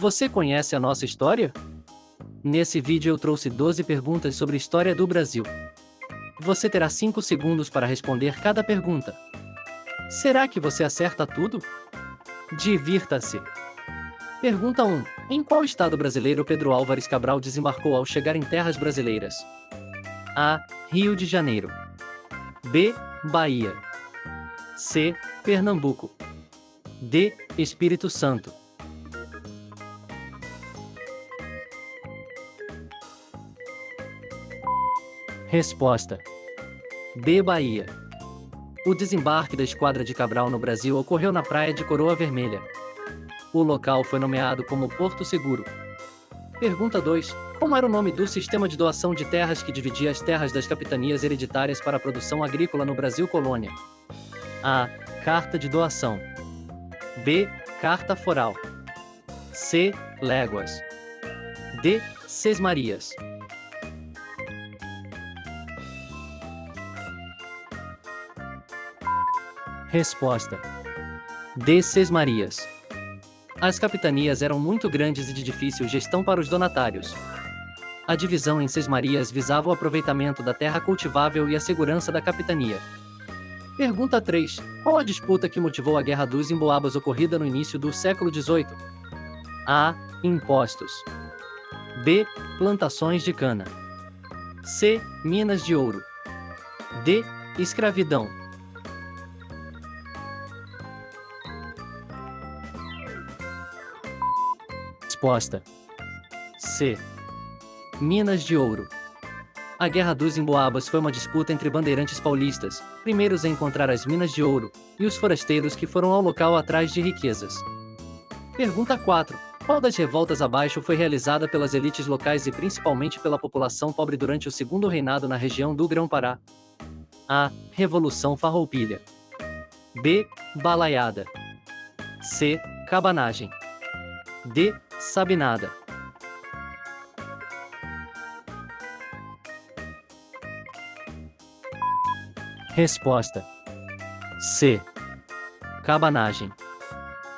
Você conhece a nossa história? Nesse vídeo eu trouxe 12 perguntas sobre a história do Brasil. Você terá 5 segundos para responder cada pergunta. Será que você acerta tudo? Divirta-se! Pergunta 1. Em qual estado brasileiro Pedro Álvares Cabral desembarcou ao chegar em terras brasileiras? A. Rio de Janeiro. B. Bahia. C. Pernambuco. D. Espírito Santo. Resposta: B. Bahia. O desembarque da Esquadra de Cabral no Brasil ocorreu na praia de Coroa Vermelha. O local foi nomeado como Porto Seguro. Pergunta 2. Como era o nome do sistema de doação de terras que dividia as terras das capitanias hereditárias para a produção agrícola no Brasil colônia? A. Carta de doação. B. Carta foral. C. Léguas. D. Sesmarias. Resposta: D. Sesmarias. As capitanias eram muito grandes e de difícil gestão para os donatários. A divisão em sesmarias visava o aproveitamento da terra cultivável e a segurança da capitania. Pergunta 3. Qual a disputa que motivou a Guerra dos Emboabas ocorrida no início do século XVIII? A. Impostos. B. Plantações de cana. C. Minas de ouro. D. Escravidão. Resposta: C. Minas de ouro. A Guerra dos Emboabas foi uma disputa entre bandeirantes paulistas, primeiros a encontrar as minas de ouro, e os forasteiros que foram ao local atrás de riquezas. Pergunta 4. Qual das revoltas abaixo foi realizada pelas elites locais e principalmente pela população pobre durante o Segundo Reinado na região do Grão-Pará? A. Revolução Farroupilha. B. Balaiada. C. Cabanagem. D. Sabinada. Resposta: C. Cabanagem.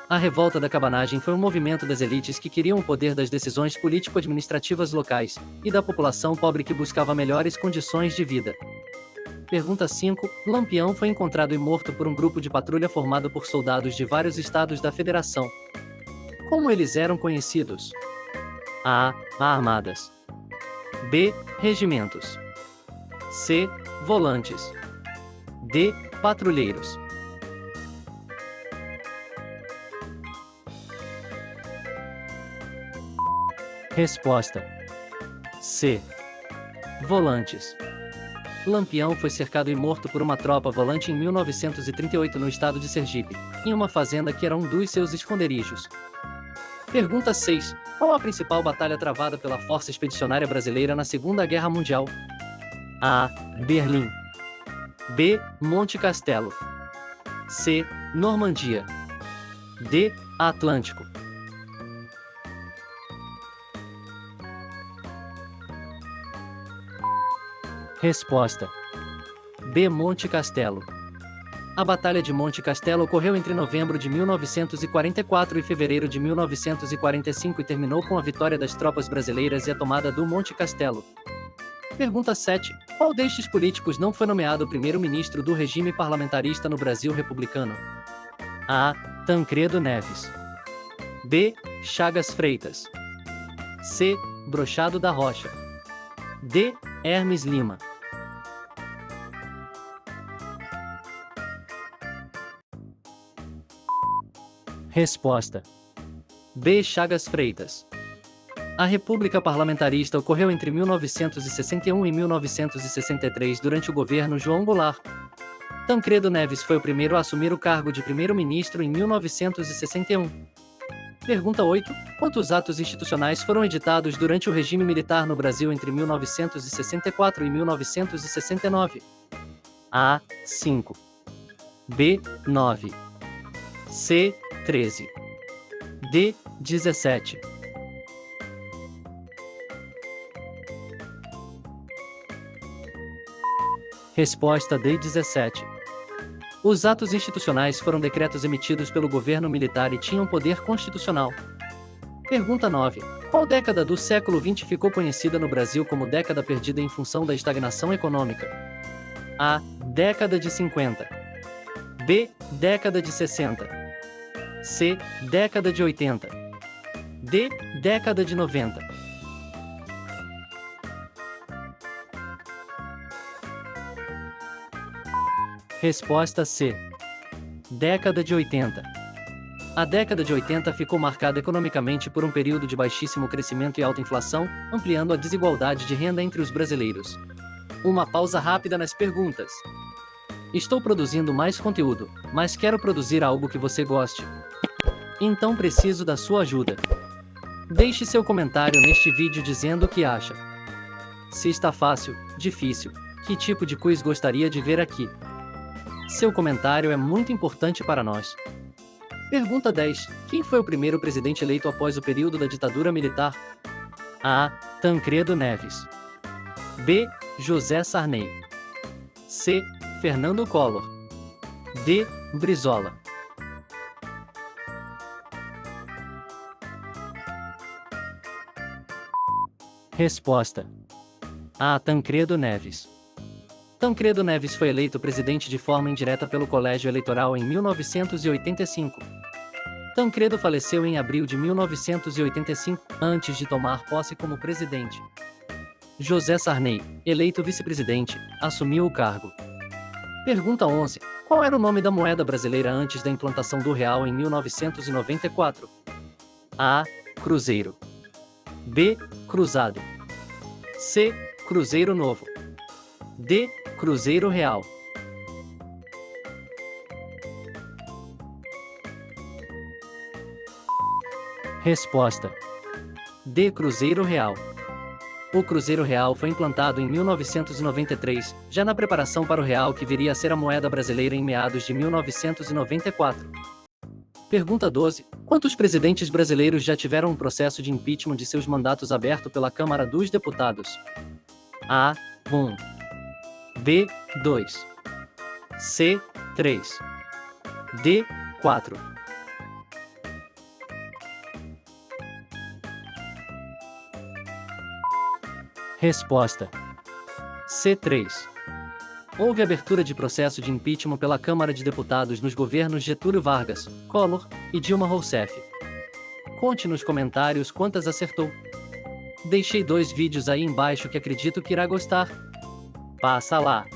A revolta da cabanagem foi um movimento das elites que queriam o poder das decisões político-administrativas locais, e da população pobre que buscava melhores condições de vida. Pergunta 5. Lampião foi encontrado e morto por um grupo de patrulha formado por soldados de vários estados da Federação. Como eles eram conhecidos? A. Armadas. B. Regimentos. C. Volantes. D. Patrulheiros. Resposta: C. Volantes. Lampião foi cercado e morto por uma tropa volante em 1938 no estado de Sergipe, em uma fazenda que era um dos seus esconderijos. Pergunta 6. Qual a principal batalha travada pela Força Expedicionária Brasileira na Segunda Guerra Mundial? A. Berlim. B. Monte Castelo. C. Normandia. D. Atlântico. Resposta: B. Monte Castelo. A Batalha de Monte Castelo ocorreu entre novembro de 1944 e fevereiro de 1945 e terminou com a vitória das tropas brasileiras e a tomada do Monte Castelo. Pergunta 7. Qual destes políticos não foi nomeado primeiro-ministro do regime parlamentarista no Brasil republicano? A. Tancredo Neves. B. Chagas Freitas. C. Brochado da Rocha. D. Hermes Lima. Resposta: B. Chagas Freitas. A República Parlamentarista ocorreu entre 1961 e 1963 durante o governo João Goulart. Tancredo Neves foi o primeiro a assumir o cargo de primeiro-ministro em 1961. Pergunta 8. Quantos atos institucionais foram editados durante o regime militar no Brasil entre 1964 e 1969? A. 5. B. 9. C. 13. D. 17. Resposta D. 17. Os atos institucionais foram decretos emitidos pelo governo militar e tinham poder constitucional. Pergunta 9. Qual década do século XX ficou conhecida no Brasil como década perdida em função da estagnação econômica? A. Década de 50. B. Década de 60. C. Década de 80. D. Década de 90. Resposta C. Década de 80. A década de 80 ficou marcada economicamente por um período de baixíssimo crescimento e alta inflação, ampliando a desigualdade de renda entre os brasileiros. Uma pausa rápida nas perguntas. Estou produzindo mais conteúdo, mas quero produzir algo que você goste. Então preciso da sua ajuda. Deixe seu comentário neste vídeo dizendo o que acha. Se está fácil, difícil, que tipo de quiz gostaria de ver aqui? Seu comentário é muito importante para nós. Pergunta 10. Quem foi o primeiro presidente eleito após o período da ditadura militar? A. Tancredo Neves. B. José Sarney. C. Fernando Collor. D. Brizola. Resposta: A. Tancredo Neves. Tancredo Neves foi eleito presidente de forma indireta pelo Colégio Eleitoral em 1985. Tancredo faleceu em abril de 1985, antes de tomar posse como presidente. José Sarney, eleito vice-presidente, assumiu o cargo. Pergunta 11. Qual era o nome da moeda brasileira antes da implantação do real em 1994? A. Cruzeiro. B. Cruzado. C. Cruzeiro Novo. D. Cruzeiro Real. Resposta: D. Cruzeiro Real. O Cruzeiro Real foi implantado em 1993, já na preparação para o real que viria a ser a moeda brasileira em meados de 1994. Pergunta 12. Quantos presidentes brasileiros já tiveram um processo de impeachment de seus mandatos aberto pela Câmara dos Deputados? A. 1. B. 2. C. 3. D. 4. Resposta: C3. Houve abertura de processo de impeachment pela Câmara de Deputados nos governos Getúlio Vargas, Collor e Dilma Rousseff. Conte nos comentários quantas acertou. Deixei 2 vídeos aí embaixo que acredito que irá gostar. Passa lá!